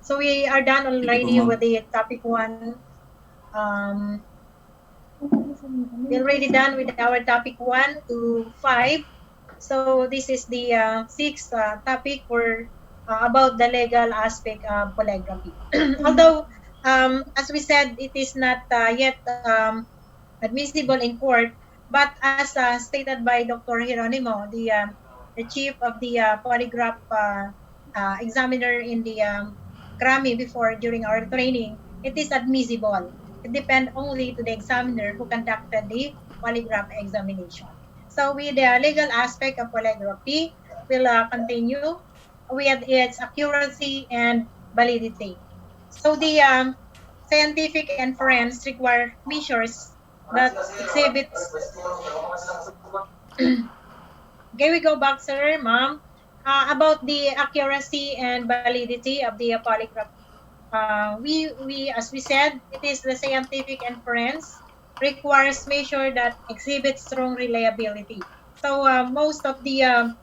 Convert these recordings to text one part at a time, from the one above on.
So we are done already with the topic 1. We're already done with our topic 1 to 5. So this is the sixth topic for about the legal aspect of polygraphy. Although, as we said, it is not yet admissible in court, but as stated by Dr. Geronimo, the chief of the polygraph examiner in the CRAMI before during our training, it is admissible. It depends only to the examiner who conducted the polygraph examination. So with the legal aspect of polygraphy, we'll continue with its accuracy and validity. So the scientific inference require measures that exhibits. Okay, we go back, sir, ma'am. About the accuracy and validity of the polygraph. As we said, it is the scientific inference requires measure that exhibits strong reliability. So most of the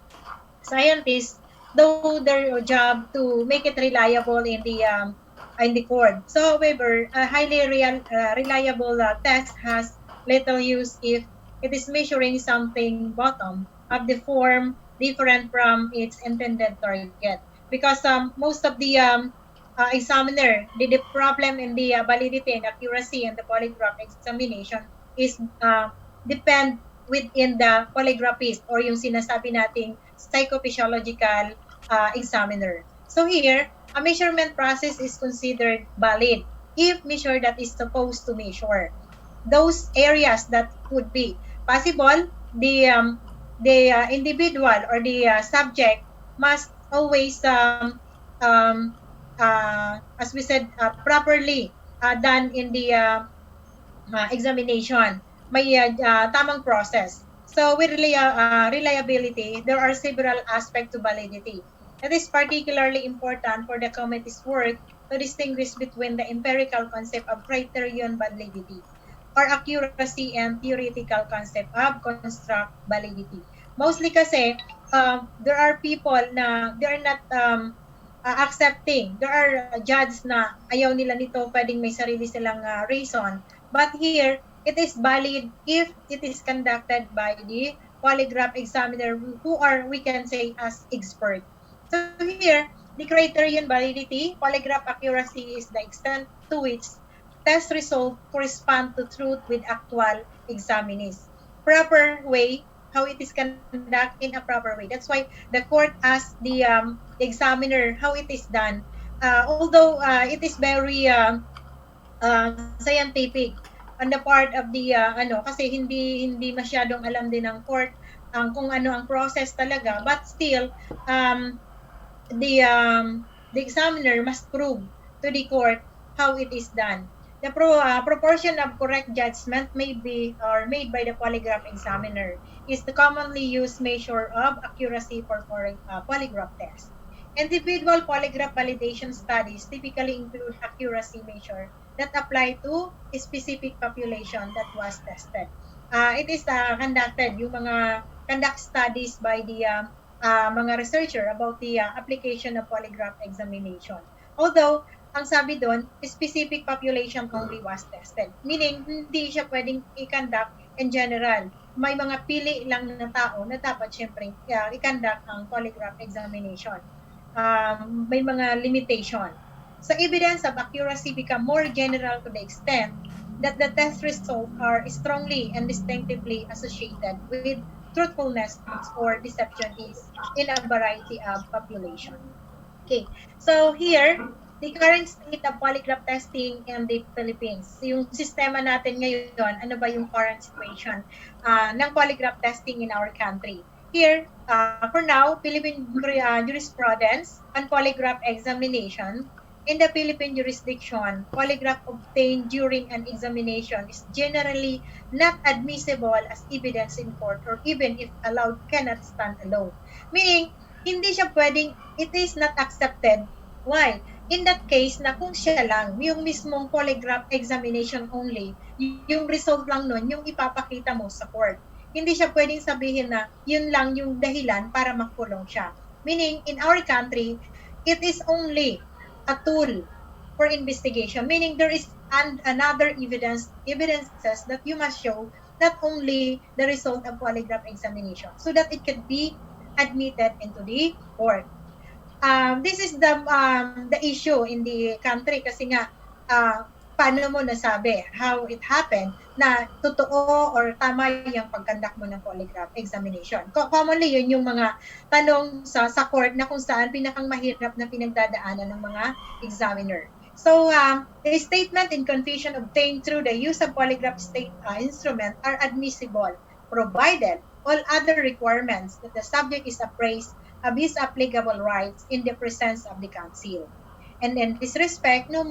scientists do their job to make it reliable in the court. So, however, a highly reliable test has little use if it is measuring something bottom of the form different from its intended target. Because most of the examiner, the problem in the validity and accuracy in the polygraph examination is depend within the polygraphist or yung sinasabi nating psychophysiological examiner. So here, a measurement process is considered valid if measure that is supposed to measure. Those areas that could be possible, the individual or the subject must always, as we said, properly done in the examination. May tamang process. So with reliability, there are several aspects to validity. It is particularly important for the committee's work to distinguish between the empirical concept of criterion validity or accuracy and theoretical concept of construct validity. Mostly kasi, there are people na they are not accepting. There are judges na ayaw nila nito, pwedeng may sarili silang reason. But here, it is valid if it is conducted by the polygraph examiner who are, we can say, as expert. So here, the criterion validity, polygraph accuracy is the extent to which test results correspond to truth with actual examinees. Proper way, how it is conducted in a proper way. That's why the court asked the examiner how it is done. Although it is very scientific on the part of the kasi hindi masyadong alam din ng court kung ano ang process talaga, but still the examiner must prove to the court how it is done. The proportion of correct judgment may be or made by the polygraph examiner is the commonly used measure of accuracy for polygraph test. Individual polygraph validation studies typically include accuracy measure that apply to a specific population that was tested. It is conducted, yung mga conduct studies by the mga researcher about the application of polygraph examination. Although, ang sabi doon, specific population only was tested. Meaning, hindi siya pwedeng i-conduct in general. May mga pili lang na tao na dapat syempre i-conduct ang polygraph examination. May mga limitation. So, evidence of accuracy become more general to the extent that the test results are strongly and distinctively associated with truthfulness or deception is in a variety of population. Okay, so here, the current state of polygraph testing in the Philippines. Yung sistema natin ngayon, ano ba yung current situation ng polygraph testing in our country? Here, for now, Philippine jurisprudence on polygraph examination. In the Philippine jurisdiction, polygraph obtained during an examination is generally not admissible as evidence in court or even if allowed cannot stand alone. Meaning, hindi siya pwedeng, it is not accepted. Why? In that case, na kung siya lang, yung mismong polygraph examination only, yung result lang nun, yung ipapakita mo sa court. Hindi siya pwedeng sabihin na yun lang yung dahilan para makulong siya. Meaning, in our country, it is only a tool for investigation, meaning there is another evidences that you must show, not only the result of polygraph examination, so that it can be admitted into the court. This is the issue in the country kasi nga paano mo nasabi how it happened na totoo or tama yung pagkandak mo ng polygraph examination. Commonly yun yung mga tanong sa court na kung saan pinakang mahirap na pinagdadaanan ng mga examiner. So, the statement and confession obtained through the use of polygraph instrument are admissible, provided all other requirements that the subject is appraised of his applicable rights in the presence of the counsel. And in this respect, no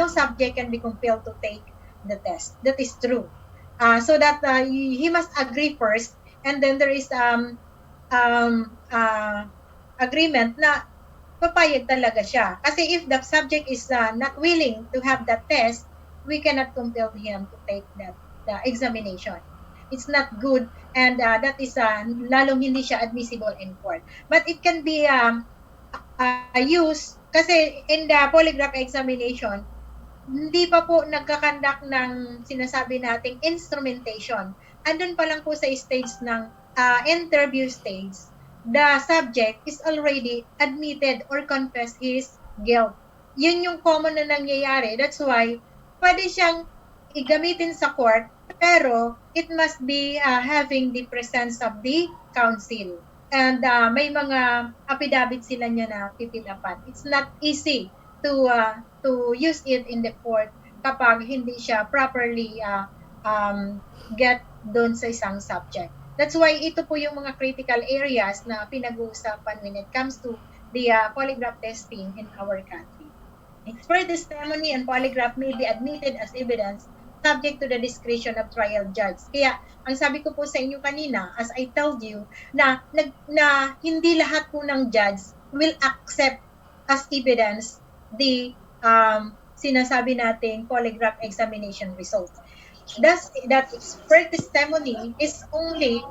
subject can be compelled to take the test. That is true. So that he must agree first, and then there is agreement na papayag talaga siya. Kasi if the subject is not willing to have that test, we cannot compel him to take the examination. It's not good, and that is lalong hindi siya admissible in court. But it can be used kasi in the polygraph examination, hindi pa po nagkakandak ng sinasabi nating instrumentation. Andun pa lang po sa stage ng interview stage, the subject is already admitted or confessed his guilt. Yun yung common na nangyayari. That's why, pwede siyang igamitin sa court, pero it must be having the presence of the counsel. And may mga affidavit sila niya na pipilapan. It's not easy to use it in the court kapag hindi siya properly get doon sa isang subject. That's why ito po yung mga critical areas na pinag-uusapan when it comes to the polygraph testing in our country. Expert testimony and polygraph may be admitted as evidence subject to the discretion of trial judge. Kaya, ang sabi ko po sa inyo kanina, as I told you, na hindi lahat po ng judge will accept as evidence the sinasabi nating polygraph examination results. Thus, that expert testimony is only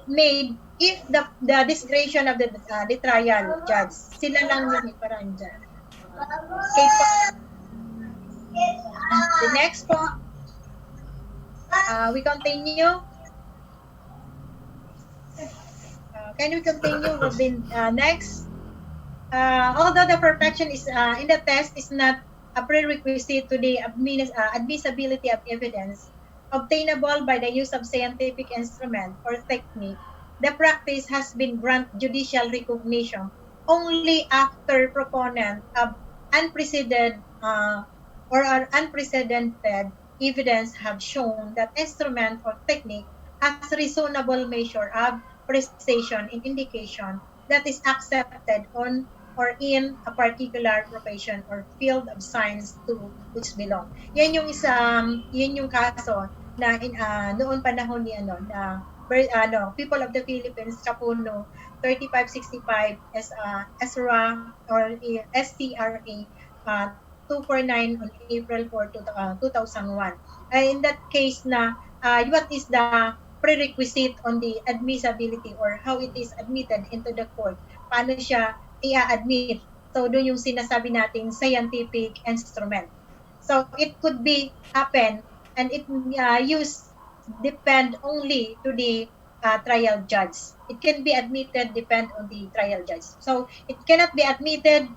made if the discretion of the trial judge. Sila lang yung iparang dyan. Okay po. The next po, we continue. Can we continue with the next? Although the perfection is in the test is not a prerequisite to the admissibility of evidence obtainable by the use of scientific instrument or technique, the practice has been granted judicial recognition only after proponent of unprecedented evidence have shown that instrument or technique has reasonable measure of precision in indication that is accepted on or in a particular profession or field of science to which belong. Yan yung kaso na noon panahon ni People of the Philippines Kapuno 3565 SRA or SCRA 249 on April 4, 2001. In that case na what is the prerequisite on the admissibility or how it is admitted into the court? Paano siya i-admit? So, doon yung sinasabi nating scientific instrument. So, it could be happen and it depend only to the trial judge. It can be admitted depend on the trial judge. So, it cannot be admitted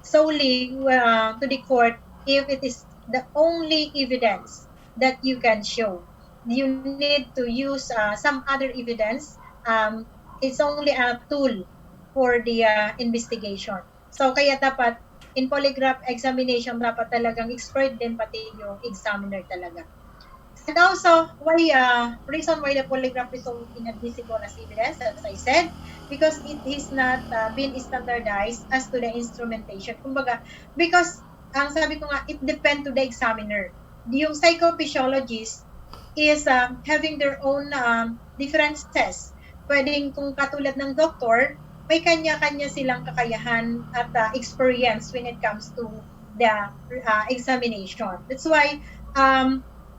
solely to the court if it is the only evidence that you can show. You need to use some other evidence. It's only a tool for the investigation. So, kaya dapat in polygraph examination, dapat talagang expert din pati yung examiner talaga. And also, reason why the polygraph result inadmissible as evidence, as I said, because it is not been standardized as to the instrumentation. Kumbaga, because, ang sabi ko nga, it depends to the examiner. Yung psychophysiologist is having their own differences. Pwedeng kung katulad ng doktor, may kanya-kanya silang kakayahan at experience when it comes to the examination. That's why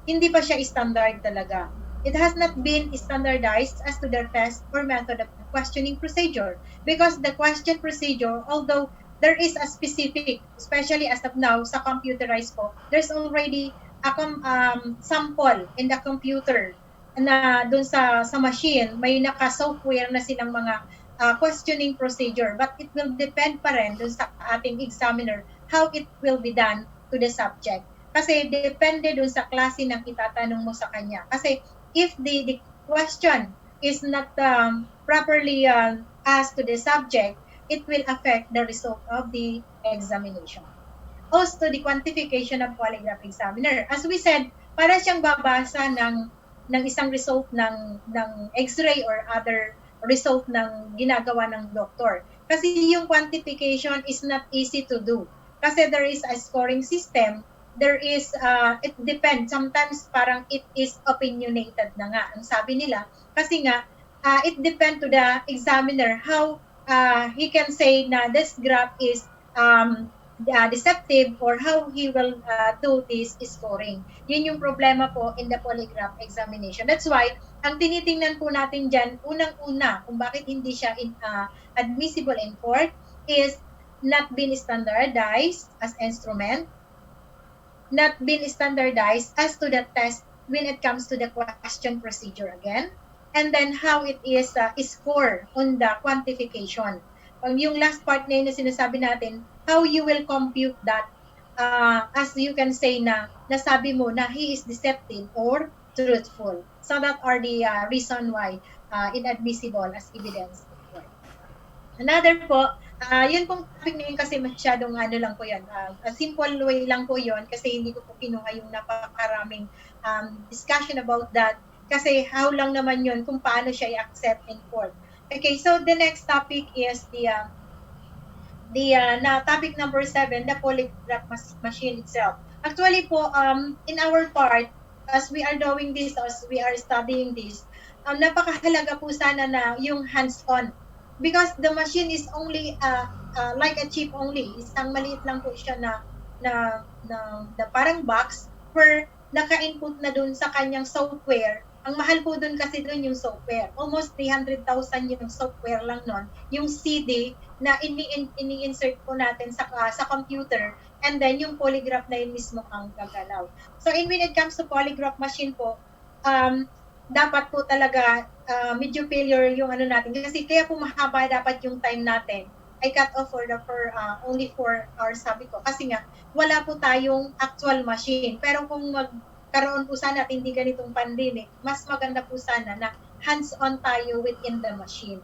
hindi pa siya standard talaga. It has not been standardized as to the test or method of questioning procedure because the question procedure, although there is a specific, especially as of now sa computerized po, there's already a sample in the computer na dun sa machine, may naka-software na silang mga questioning procedure, but it will depend pa rin dun sa ating examiner how it will be done to the subject. Kasi depende dun sa klase ng itatanong mo sa kanya. Kasi if the question is not properly asked to the subject, it will affect the result of the examination. Also, the quantification of polygraph examiner. As we said, para siyang babasa ng isang result ng x-ray or other result ng ginagawa ng doktor. Kasi yung quantification is not easy to do. Kasi there is a scoring system, there is, it depends. Sometimes parang it is opinionated na nga, ang sabi nila. Kasi nga, it depends to the examiner how he can say na this graph is deceptive or how he will do this scoring. Yun yung problema po in the polygraph examination. That's why, ang tinitingnan po natin dyan, unang-una, kung bakit hindi siya admissible in court is not been standardized as instrument, not been standardized as to the test when it comes to the question procedure again, and then how it is score on the quantification. Yung last part na yun na sinasabi natin, how you will compute that as you can say na nasabi mo na he is deceptive or truthful. So that are the reason why inadmissible as evidence. Another po, yun pong topic na yun kasi masyadong ano lang po yun. A simple way lang po yun kasi hindi ko po kinuha yung napakaraming discussion about that kasi how lang naman yun kung paano siya i-accept in court. Okay, so the next topic is the topic number 7, the polygraph machine itself. Actually po, in our part, as we are doing this, as we are studying this, napakahalaga po sana na yung hands-on. Because the machine is only like a chip only. Isang maliit lang po siya na parang box where naka-input na dun sa kanyang software. Ang mahal po dun kasi dun yung software. Almost 300,000 yung software lang nun. Yung CD na ini-insert po natin sa computer and then yung polygraph na yun mismo ang gagalaw. So when it comes to polygraph machine po, dapat po talaga medyo failure yung ano natin. Kasi kaya po mahaba dapat yung time natin. I cut off for only 4 hours sabi ko. Kasi nga, wala po tayong actual machine. Pero kung magkaroon po sana at hindi ganitong pandemic, mas maganda po sana na hands-on tayo within the machine.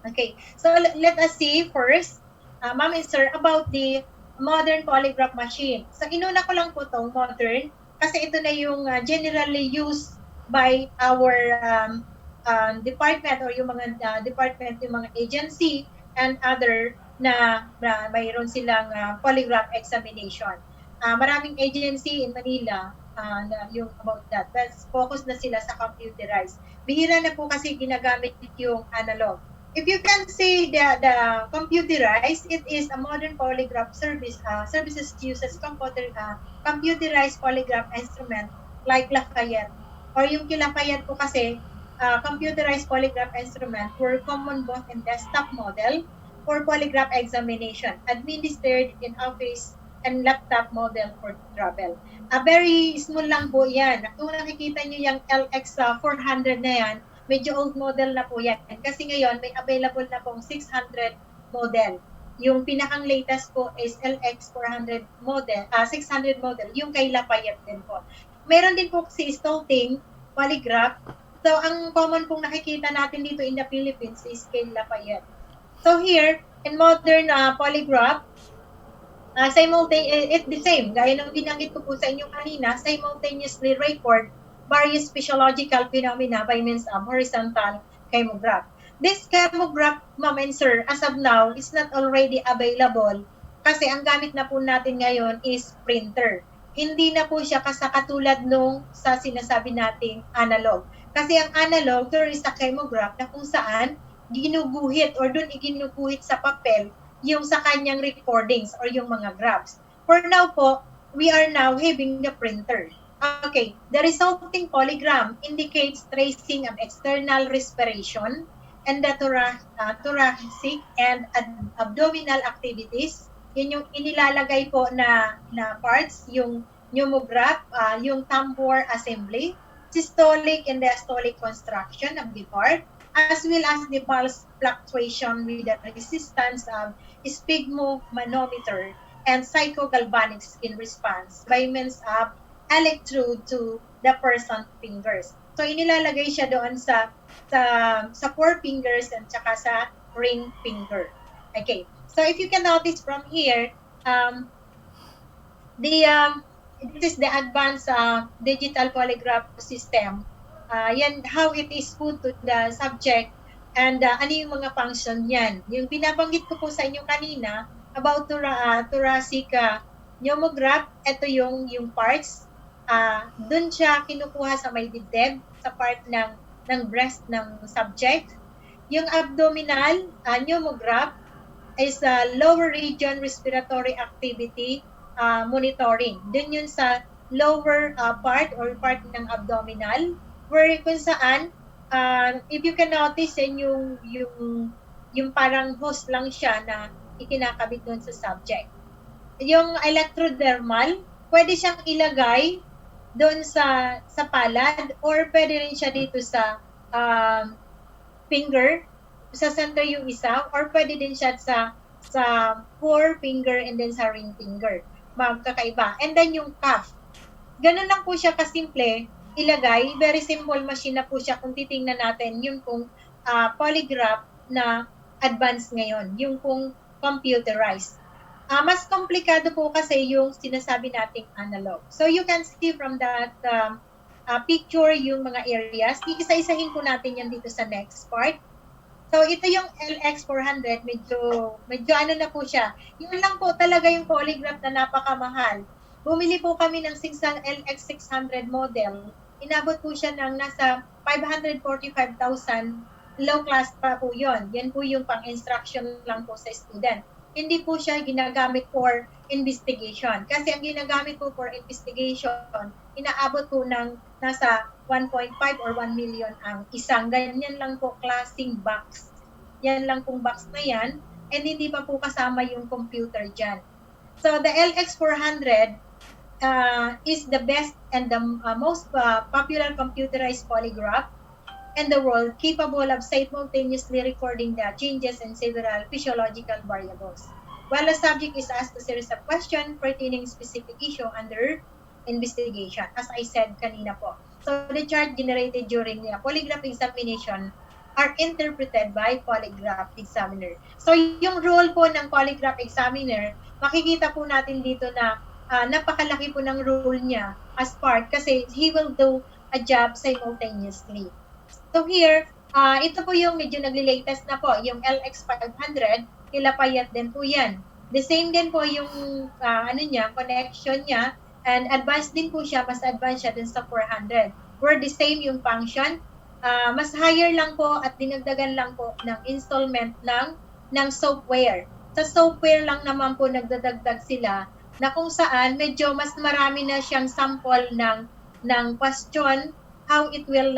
Okay, so let us see first, ma'am and sir, about the modern polygraph machine. So inuna ko lang po itong modern kasi ito na yung generally used by our department or yung mga department, yung mga agency and other na mayroon silang polygraph examination. Maraming agency in Manila na yung about that. But focus na sila sa computerized. Bihira na po kasi ginagamit yung analog. If you can say the computerized, it is a modern polygraph services uses computerized polygraph instrument like Lafayette. Or yung kay Lafayette po kasi, computerized polygraph instrument were common both in desktop model for polygraph examination, administered in office and laptop model for travel. Very small lang po yan. Kung nakikita nyo yung LX400 na yan, medyo old model na po yan. Kasi ngayon, may available na pong 600 model. Yung pinakang latest po is LX400 model, 600 model, yung kay Lafayette din po. Meron din po si Stolting polygraph. So, ang common pong nakikita natin dito in the Philippines is kay Lafayette. So, here, in modern polygraph, it's the same. Gaya ng binanggit ko po sa inyo kanina, simultaneously record various physiological phenomena by means of horizontal KYMOGRAPH. This KYMOGRAPH, ma'am and sir, as of now, is not already available kasi ang gamit na po natin ngayon is printer. Hindi na po siya katulad nung sa sinasabi nating analog. Kasi ang analog, there is a KYMOGRAPH na kung saan ginuguhit or dun iginuguhit sa papel yung sa kanyang recordings or yung mga graphs. For now po, we are now having the printer. Okay, the resulting polygram indicates tracing of external respiration and the thoracic and abdominal activities. Yun yung inilalagay po na parts, yung pneumograph, yung tambor assembly, systolic and diastolic construction of the part, as well as the pulse fluctuation with the resistance of sphygmomanometer and psychogalvanic skin response by means of electrode to the person's fingers. So inilalagay siya doon sa four fingers and saka sa ring finger. Okay. So if you can notice from here, this is the advanced digital polygraph system. Yan how it is put to the subject and ano yung mga function yan. Yung binabanggit ko po sa inyo kanina about thoracic pneumograph, ito yung parts. Doon siya kinukuha sa may dibdib, sa part ng breast ng subject. Yung abdominal pneumograph is lower region respiratory activity monitoring. Doon yun sa lower part or part ng abdominal, where kung saan, if you can notice, yung parang hose lang siya na ikinakabit doon sa subject. Yung electrodermal, pwede siyang ilagay doon sa palad or pwede rin siya dito sa finger, sa center yung isa, or pwede din siya sa forefinger and then sa ring finger. Magkakaiba. And then yung cuff. Ganun lang po siya kasimple ilagay. Very simple machine na po siya kung titingnan natin yung pong polygraph na advanced ngayon. Yung pong computerized. Mas komplikado po kasi yung sinasabi nating analog. So you can see from that picture yung mga areas. Iisa-isahin po natin yan dito sa next part. So ito yung LX400, medyo ano na po siya. Yun lang po talaga yung polygraph na napakamahal. Bumili po kami ng LX600 model. Inabot po siya ng nasa 545,000. Low class pa po yun. Yan po yung pang-instruction lang po sa student. Hindi po siya ginagamit for investigation. Kasi ang ginagamit po for investigation, inaabot po ng nasa 1.5 or 1 million ang isang. Ganyan lang po klaseng box. Yan lang pong box na yan. And hindi pa po kasama yung computer dyan. So the LX400 is the best and the most popular computerized polygraph in the world, capable of simultaneously recording the changes in several physiological variables. While the subject is asked a series of questions pertaining specific issue under investigation, as I said kanina po. So the chart generated during the polygraph examination are interpreted by polygraph examiner. So yung role po ng polygraph examiner, makikita po natin dito na napakalaki po ng role niya as part kasi he will do a job simultaneously. So here, ito po yung medyo nagli-latest na po, yung LX500, kilapayat din po yan. The same din po yung connection niya, and advanced din po siya, mas advanced siya din sa 400. Where the same yung function, mas higher lang po at dinagdagan lang po ng installment ng software. Sa software lang naman po nagdadagdag sila na kung saan medyo mas marami na siyang sample ng question, how it will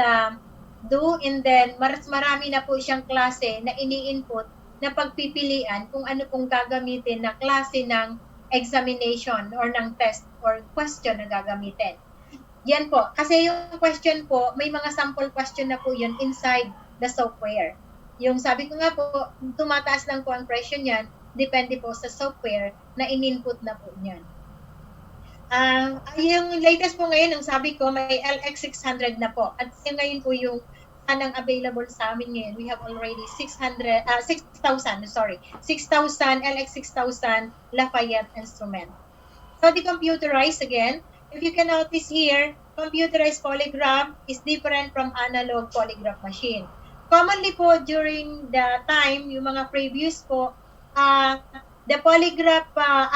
do, and then marami na po siyang klase na ini-input na pagpipilian kung ano pong gagamitin na klase ng examination or ng test or question na gagamitin. Yan po. Kasi yung question po, may mga sample question na po yun inside the software. Yung sabi ko nga po, tumataas lang po ang presyo niyan, depende po sa software na in-input na po niyan. Yung latest po ngayon, ang sabi ko, may LX600 na po. At ngayon po yung anang available sa amin ngayon. We have already 6,000 LX6000 Lafayette instrument. So the computerized again, if you can notice here, computerized polygraph is different from analog polygraph machine. Commonly po during the time, yung mga previous po, the polygraph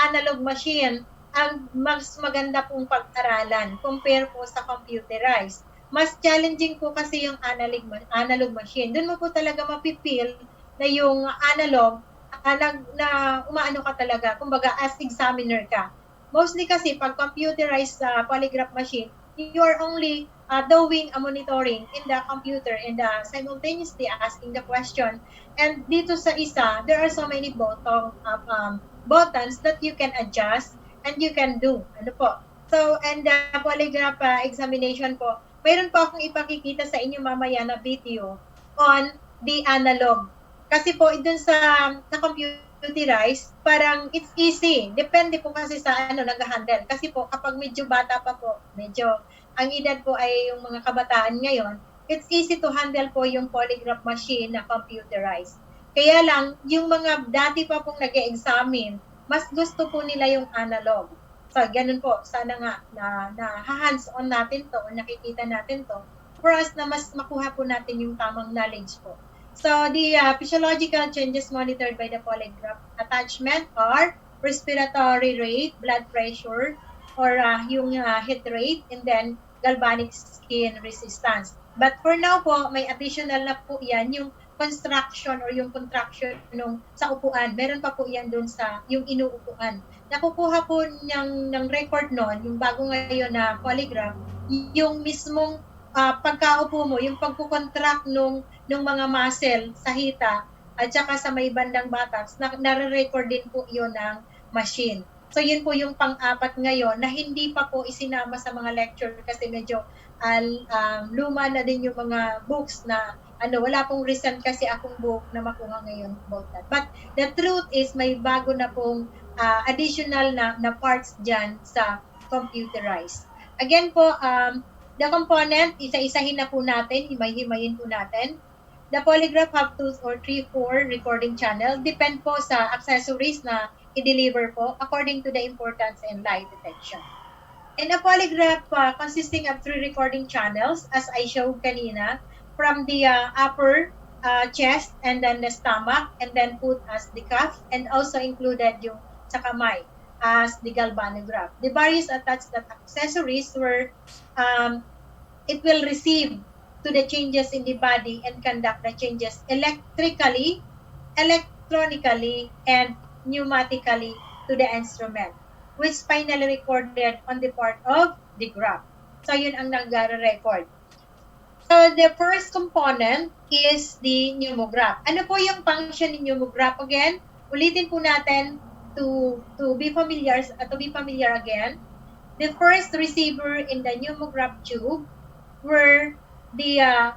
analog machine, ang mas maganda pong pag-aralan compare po sa computerized. Mas challenging po kasi yung analog machine. Doon mo po talaga mapipil na yung analog na umaano ka talaga, kumbaga as examiner ka. Mostly kasi pag computerized polygraph machine, you are only doing a monitoring in the computer and simultaneously asking the question. And dito sa isa, there are so many buttons that you can adjust and you can do. Ano po? So, and the polygraph examination po, mayroon po akong ipakikita sa inyo mamaya na video on the analog. Kasi po, dun sa computerized, parang it's easy. Depende po kasi sa nag-handle. Kasi po, kapag medyo bata pa po, medyo ang edad po ay yung mga kabataan ngayon, it's easy to handle po yung polygraph machine na computerized. Kaya lang, yung mga dati pa pong nag-e-examine, mas gusto po nila yung analog. So, ganun po. Sana nga na hands-on natin to o nakikita natin to for us na mas makuha po natin yung tamang knowledge po. So, the physiological changes monitored by the polygraph attachment are respiratory rate, blood pressure, or yung heat rate, and then galvanic skin resistance. But for now po, may additional na po yan, yung construction or yung contraction nung sa upuan. Meron pa po yan dun sa yung inuupuan. Nakukuha po ng record nun, yung bago ngayon na polygraph, yung mismong pagkaupo mo, yung pagkukontract nung mga muscle sa hita at saka sa may bandang buttocks, nare-record din po yun ng machine. So yun po yung pang-apat ngayon na hindi pa po isinama sa mga lecture kasi medyo luma na din yung mga books na wala pong recent kasi akong book na makuha ngayon about that. But the truth is may bago na pong additional na parts dyan sa computerized. Again po, the component, isa-isahin na po natin, himay-himayin po natin. The polygraph have 2 or 3, 4 recording channel. Depend po sa accessories na i-deliver po according to the importance and lie detection. And a polygraph consisting of 3 recording channels, as I showed kanina, from the upper chest and then the stomach, and then put as the cuff, and also included yung sa kamay as the galvanograph. The various attached accessories were it will receive to the changes in the body and conduct the changes electrically, electronically, and pneumatically to the instrument, which finally recorded on the part of the graph. So yun ang nag-record. So the first component is the pneumograph. Ano po yung function ng pneumograph again? Ulitin po natin to be familiar again. The first receiver in the pneumograph tube were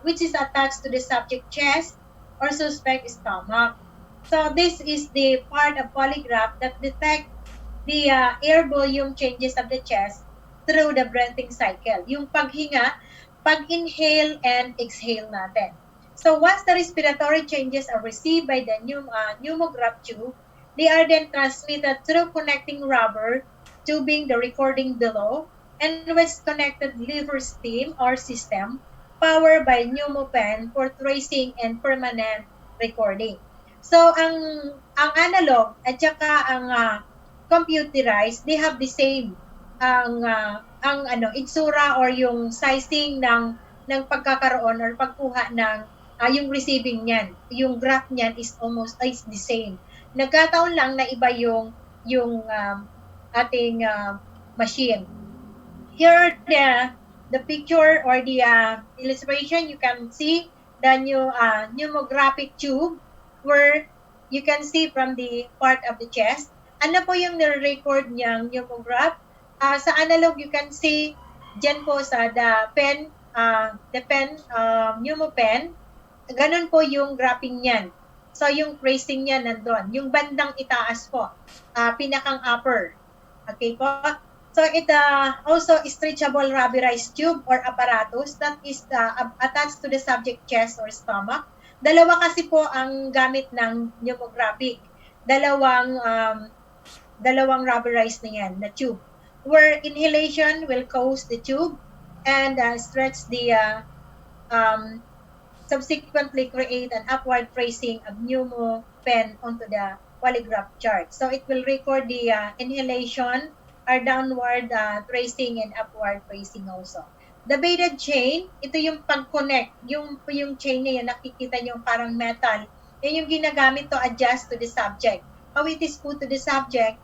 which is attached to the subject chest or suspect stomach. So this is the part of polygraph that detect the air volume changes of the chest through the breathing cycle. Yung paghinga, pag-inhale and exhale natin. So once the respiratory changes are received by the pneumograph tube, they are then transmitted through connecting rubber tubing the recording below, and which connected liver stem or system powered by pneumopen for tracing and permanent recording. So ang analog at saka ang computerized, they have the same ang itsura or yung sizing ng pagkakaroon or pagkuha ng yung receiving niyan. Yung graph niyan is almost the same. Nagkataon lang na iba yung ating machine. Here the picture or the illustration, you can see the pneumographic tube where you can see from the part of the chest. Ano po yung nire-record niyang pneumograph? Sa analog, you can see dyan po sa the pen, pneumopen, ganun po yung graphing niyan. So yung tracing niya nandun. Yung bandang itaas po, pinakang upper. Okay po? So it also stretchable rubberized tube or apparatus that is attached to the subject chest or stomach. Dalawa kasi po ang gamit ng pneumographic. Dalawang rubberized na yan, na tube. Where inhalation will cause the tube and stretch the subsequently create an upward tracing of pneumopen onto the polygraph chart. So it will record the inhalation or downward tracing and upward tracing also. The beaded chain, ito yung pag-connect, yung chain na yun, nakikita nyo parang metal. Yan yung ginagamit to adjust to the subject. How it is put to the subject,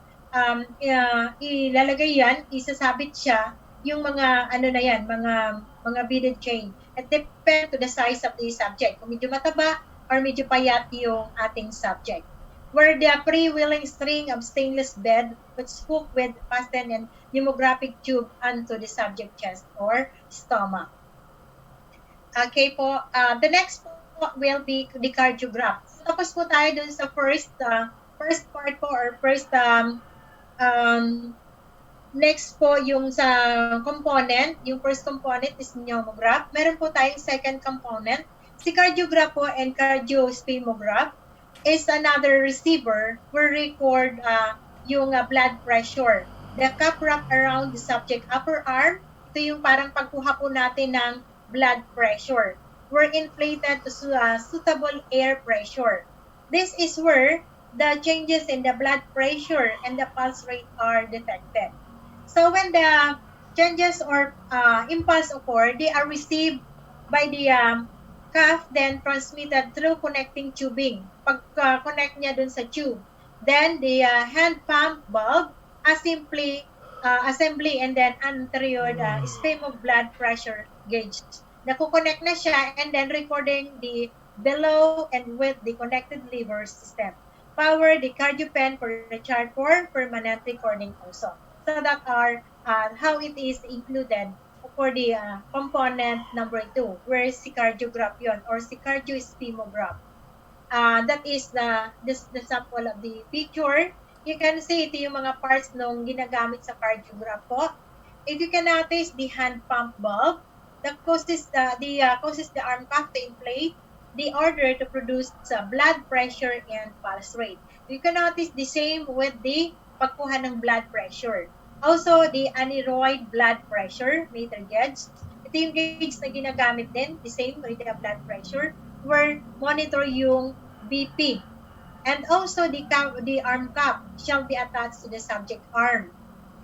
ilalagay yan, isasabit siya, yung mga ano na yan, mga beaded chain. It depends to the size of the subject. Kung medyo mataba or medyo payat yung ating subject. Where the pre-wheeling string of stainless bed which hooked with fasten and pneumographic tube onto the subject chest or stomach. Okay po, the next po will be the cardiograph. Tapos po tayo dun sa first part po or next po yung sa component. Yung first component is pneumograph. Meron po tayong second component. Si cardiograph po and CARDIO-SPHYGMOGRAPH is another receiver will record yung blood pressure. The cup wrap around the subject upper arm. Ito yung parang pagkuha po natin ng blood pressure. Were inflated to suitable air pressure. This is where the changes in the blood pressure and the pulse rate are detected. So when the changes or impulse occur, they are received by the cuff, then transmitted through connecting tubing. Pag-connect niya dun sa tube. Then the hand pump bulb assembly and then anterior spasm of blood pressure gauge. Nakukonect na siya and then recording the below and with the connected lever system. Power the cardio pen for recharge for permanent recording also. So that are how it is included for the component number 2, where si cardiograph yon or si CARDIO-SPHYGMOGRAPH. That is the sample of the picture. You can see ito yung mga parts nung ginagamit sa cardiograph po. If you can notice the hand pump bulb, that causes the arm cuff to inflate the order to produce blood pressure and pulse rate. You can notice the same with the pagkuha ng blood pressure. Also, the aneroid blood pressure meter gauge. Ito yung gauge na ginagamit din, the same with the blood pressure, where monitor yung BP. And also, the arm cuff shall be attached to the subject arm.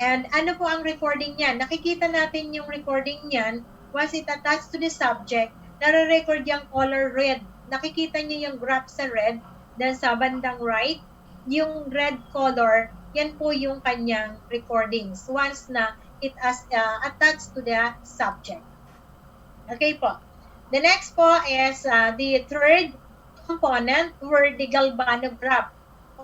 And ano po ang recording niyan? Nakikita natin yung recording niyan once it attached to the subject, nare-record yung color red. Nakikita niyo yung graph sa red, then sa bandang right, yung red color, yan po yung kanyang recordings once na it is attached to the subject. Okay po. The next po is the third component were the galvanograph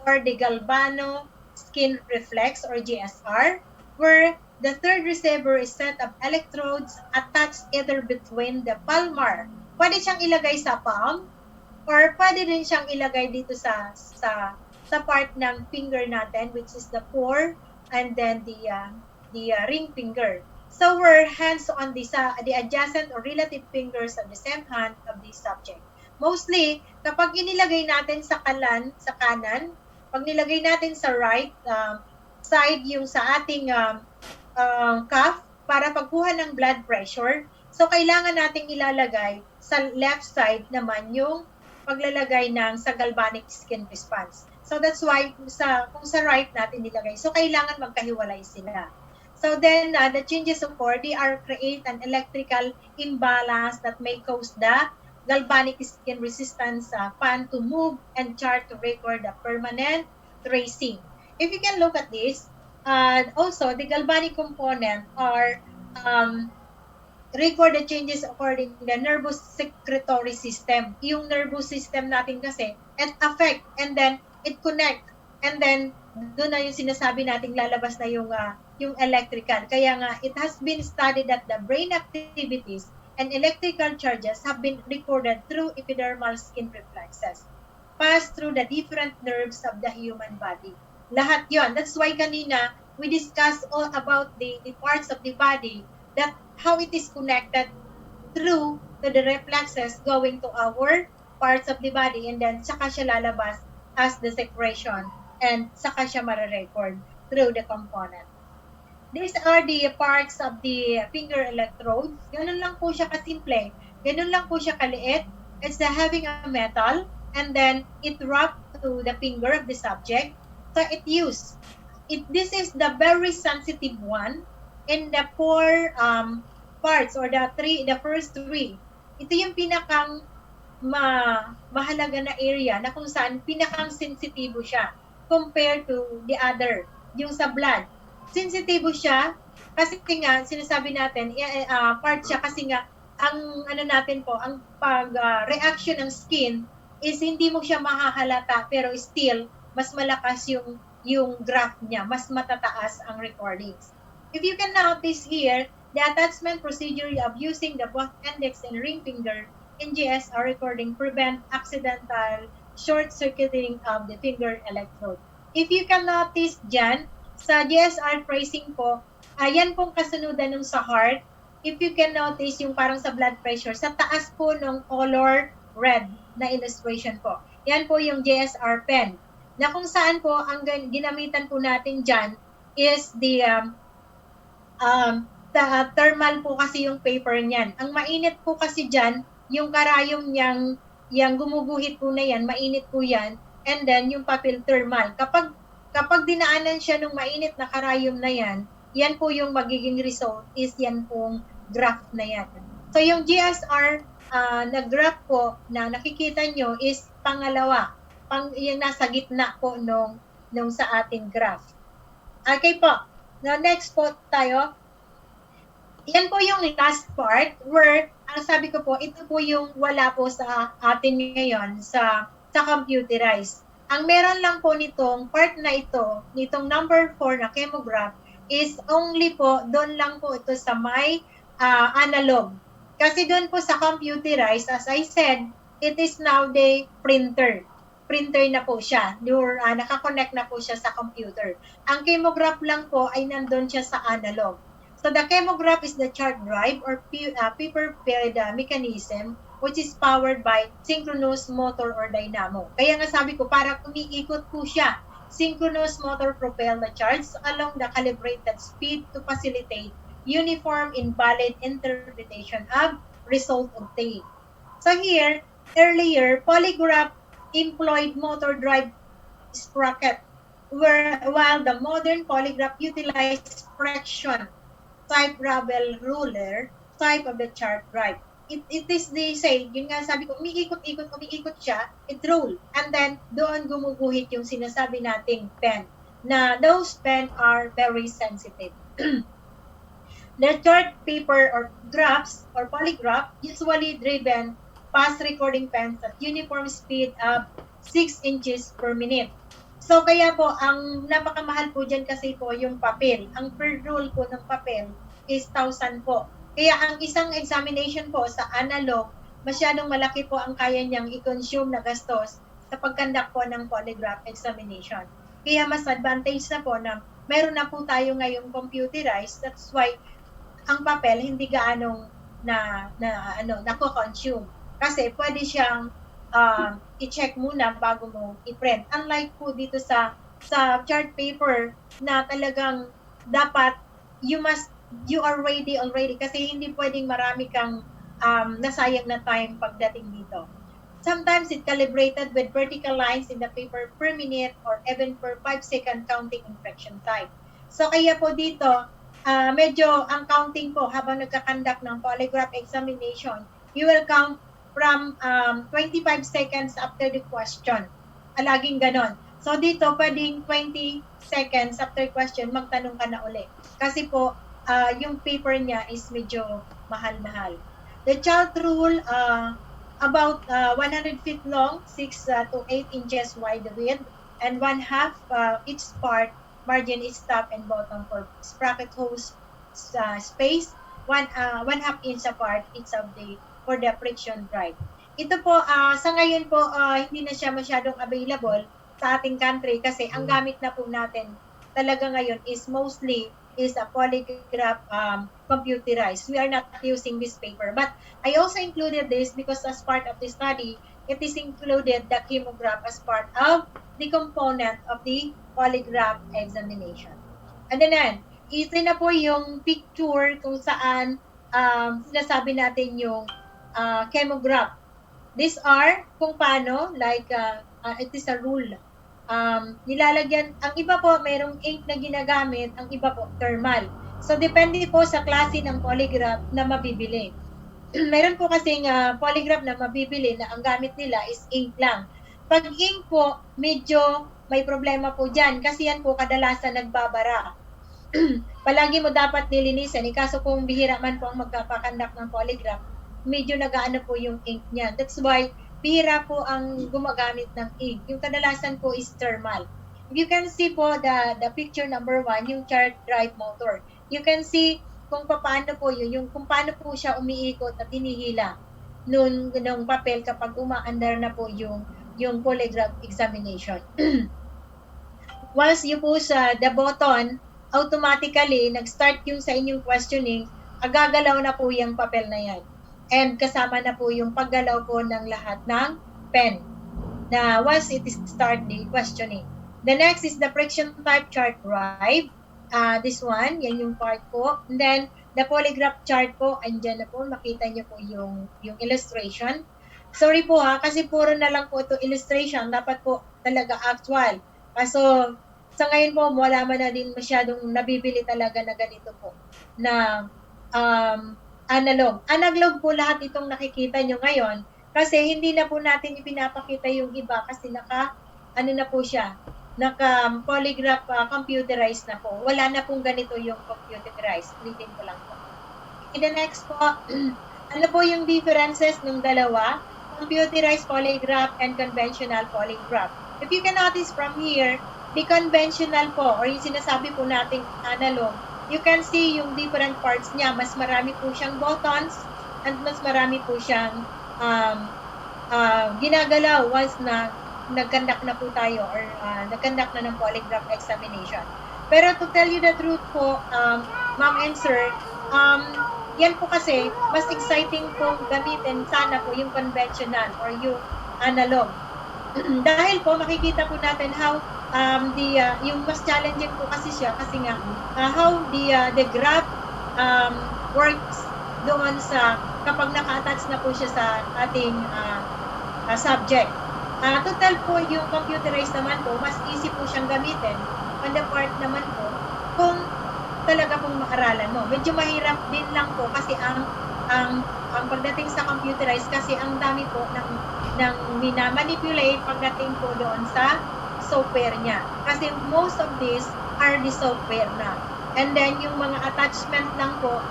or the galvano skin reflex or GSR, where the third receiver is set of electrodes attached either between the palmar. Pwede siyang ilagay sa palm or pwede din siyang ilagay dito sa part ng finger natin, which is the fore and then the ring finger. So we're hands on the adjacent or relative fingers of the same hand of the subject. Mostly, kapag inilagay natin sa kanan, pag nilagay natin sa right side yung sa ating cuff para pagkuha ng blood pressure, so kailangan nating ilalagay sa left side naman yung paglalagay ng sa galvanic skin response. So that's why kung sa right natin nilagay, so kailangan magkahiwalay sila. So then the changes occur, they are create an electrical imbalance that may cause the galvanic skin resistance fan to move and chart to record the permanent tracing. If you can look at this, also the galvanic component are record the changes according to the nervous secretory system. Yung nervous system natin kasi, it affect and then it connect and then doon na yung sinasabi nating lalabas na yung electrical. Kaya nga, it has been studied that the brain activities and electrical charges have been recorded through epidermal skin reflexes, pass through the different nerves of the human body. Lahat yon. That's why kanina, we discussed all about the parts of the body, that how it is connected through to the reflexes going to our parts of the body, and then saka siya lalabas as the secretion, and saka siya mare-record through the component. These are the parts of the finger electrodes. Ganun lang po siya kasimple. Ganun lang po siya kaliit. It's having a metal and then it wrapped to the finger of the subject. So this is the very sensitive one in the 4 parts or the first 3. Ito yung pinakang mahalaga na area na kung saan pinakang sensitibo siya compared to the other, yung sa blood. Sensitibo siya Kasi nga, sinasabi natin, part siya kasi nga, ang ano natin po, ang reaction ng skin is hindi mo siya mahahalata, pero still, mas malakas yung graph niya, mas matataas ang recordings. If you can notice here, the attachment procedure of using the both index and ring finger in GSR recording prevent accidental short-circuiting of the finger electrode. If you can notice dyan, sa GSR tracing po, yan pong kasunudan nung sa heart. If you can notice yung parang sa blood pressure, sa taas po ng color red na illustration po. Yan po yung GSR pen. Na kung saan po, ang ginamitan po natin dyan is the thermal po kasi yung paper niyan. Ang mainit po kasi dyan, yung karayom niyang, yung gumuguhit po na yan, mainit po yan, and then yung papel thermal. Kapag dinaanan siya ng mainit na karayom na yan po yung magiging result is yan pong graph na yan. So yung GSR na graph po na nakikita nyo is pangalawa, yung nasa gitna po nung sa ating graph. Okay po. Now next po tayo. Yan po yung last part where, ang sabi ko po, ito po yung wala po sa atin ngayon sa computerized. Ang meron lang po nitong part na ito, nitong number 4 na KYMOGRAPH, is only po, doon lang po ito sa may analog. Kasi doon po sa computerized, as I said, it is now the printer. Printer na po siya. Nakakonect na po siya sa computer. Ang KYMOGRAPH lang po ay nandun siya sa analog. So the KYMOGRAPH is the chart drive or paper-fed mechanism which is powered by synchronous motor or dynamo. Kaya nga sabi ko, para umiikot po siya. Synchronous motor propel the charts along the calibrated speed to facilitate uniform and valid interpretation of result obtained. So here, earlier, polygraph employed motor drive sprocket, while the modern polygraph utilized friction type rubber ruler type of the chart drive. It is the same, yun nga sabi ko, umiikot siya, it roll, and then doon gumuguhit yung sinasabi nating pen, na those pen are very sensitive. The chart paper or graphs or polygraph usually driven fast recording pens at uniform speed of 6 inches per minute. So kaya po, ang napakamahal po dyan kasi po yung papel. Ang per roll po ng papel is 1,000 po. Kaya ang isang examination po sa analog, masyadong malaki po ang kaya niyang i-consume na gastos sa pagkandak po ng polygraph examination. Kaya mas advantage na po na meron na po tayo ngayong computerized. That's why ang papel hindi gaanong nako-consume. Kasi pwede siyang i-check muna bago mo i-print. Unlike po dito sa chart paper na talagang dapat you are ready already kasi hindi pwedeng marami kang nasayang na time pagdating dito. Sometimes it calibrated with vertical lines in the paper per minute or even per 5-second counting inflection time. So kaya po dito, medyo ang counting po habang nagkakandak ng polygraph examination, you will count from 25 seconds after the question. Laging ganon. So dito, pwedeng 20 seconds after question, magtanong ka na uli. Kasi po, yung paper niya is medyo mahal-mahal. The chart rule, about 100 feet long, 6 to 8 inches wide width, and 1/2 each part margin is top and bottom for sprocket hose space, 1/2 inch apart each of for the friction drive. Ito po, sa ngayon po, hindi na siya masyadong available sa ating country kasi ang gamit na po natin talaga ngayon is mostly is a polygraph computerized. We are not using this paper. But I also included this because as part of the study, it is included the KYMOGRAPH as part of the component of the polygraph examination. And then, ito na po yung picture kung saan sinasabi natin yung KYMOGRAPH. These are kung paano, like it is a rule. Nilalagyan, ang iba po mayroong ink na ginagamit, ang iba po thermal. So depende po sa klase ng polygraph na mabibili. Meron po kasing polygraph na mabibili na ang gamit nila is ink lang. Pag ink po, medyo may problema po dyan kasi yan po kadalasan nagbabara. palagi mo dapat nilinisan. Kaso kung bihira man po ang magpapakandak ng polygraph, medyo nagaano po yung ink niya. That's why bihira po ang gumagamit ng ink. Yung kadalasan po is thermal. If you can see po the picture number 1, yung chart drive motor. You can see kung paano po yun, yung kung paano po siya umiikot at hinihila nung papel kapag umaandar na po yung polygraph examination. Once you push the button, automatically, nag-start yung sa inyong questioning, gagalaw na po yung papel na yan. And kasama na po yung paggalaw po ng lahat ng pen na once it start the questioning. The next is the friction type chart drive. This one, yan yung part po. And then, the polygraph chart po, andyan na po, makita nyo po yung illustration. Sorry po kasi puro na lang po ito illustration. Dapat po talaga actual. Kaso, sa ngayon po, wala man na din masyadong nabibili talaga na ganito po. Na analog. Analog po lahat itong nakikita nyo ngayon. Kasi hindi na po natin ipinapakita yung iba kasi na po siya. Naka-polygraph computerized na po. Wala na pong ganito yung computerized. Ulitin ko lang po. In the next po, ano po yung differences ng dalawa? Computerized polygraph and conventional polygraph. If you can notice from here, the conventional po, or yung sinasabi po nating analog, you can see yung different parts niya. Mas marami po siyang buttons and mas marami po siyang ginagalaw once na nag-conduct na po tayo or nag-conduct na ng polygraph examination. Pero to tell you the truth po, ma'am and sir, yan po kasi, mas exciting po gamitin sana po yung conventional or yung analog. Dahil po, makikita po natin how yung mas challenging po kasi siya kasi nga how the graph works doon sa kapag naka-attach na po siya sa ating subject. Total po yung computerized naman po, mas easy po siyang gamitin. On the part naman po, kung talaga pong maaralan mo. Medyo mahirap din lang po kasi ang pagdating sa computerized kasi ang dami po ng minamanipulate pagdating po doon sa software niya. Kasi most of these are the software na. And then yung mga attachment lang po,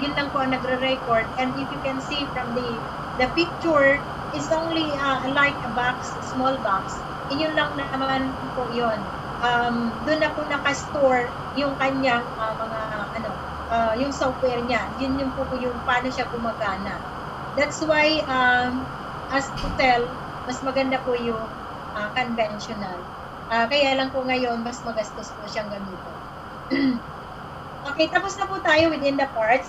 yun lang po ang nagre-record. And if you can see from the picture, is only like a box, small box. Yun lang naman po yun. Doon na po nakastore yung kanyang yung software niya. Yun yung po yung paano siya gumagana. That's why, as to tell, mas maganda po yung conventional. Kaya lang po ngayon, mas magastos po siyang gamitin. Okay, tapos na po tayo within the parts.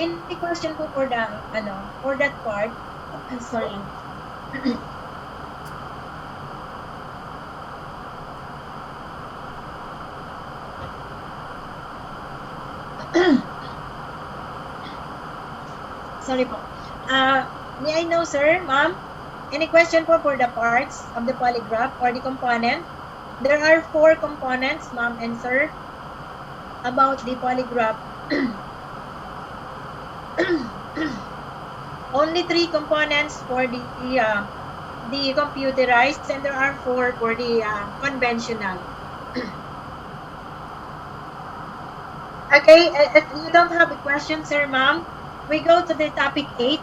Any question po for that part? Sorry. Sorry po. May I know, sir, ma'am? Any question po for the parts of the polygraph or the component? There are 4 components, ma'am and sir, about the polygraph. Only 3 components for the computerized, and there are 4 for the conventional. Okay, if you don't have a question, sir, ma'am, we go to the topic 8.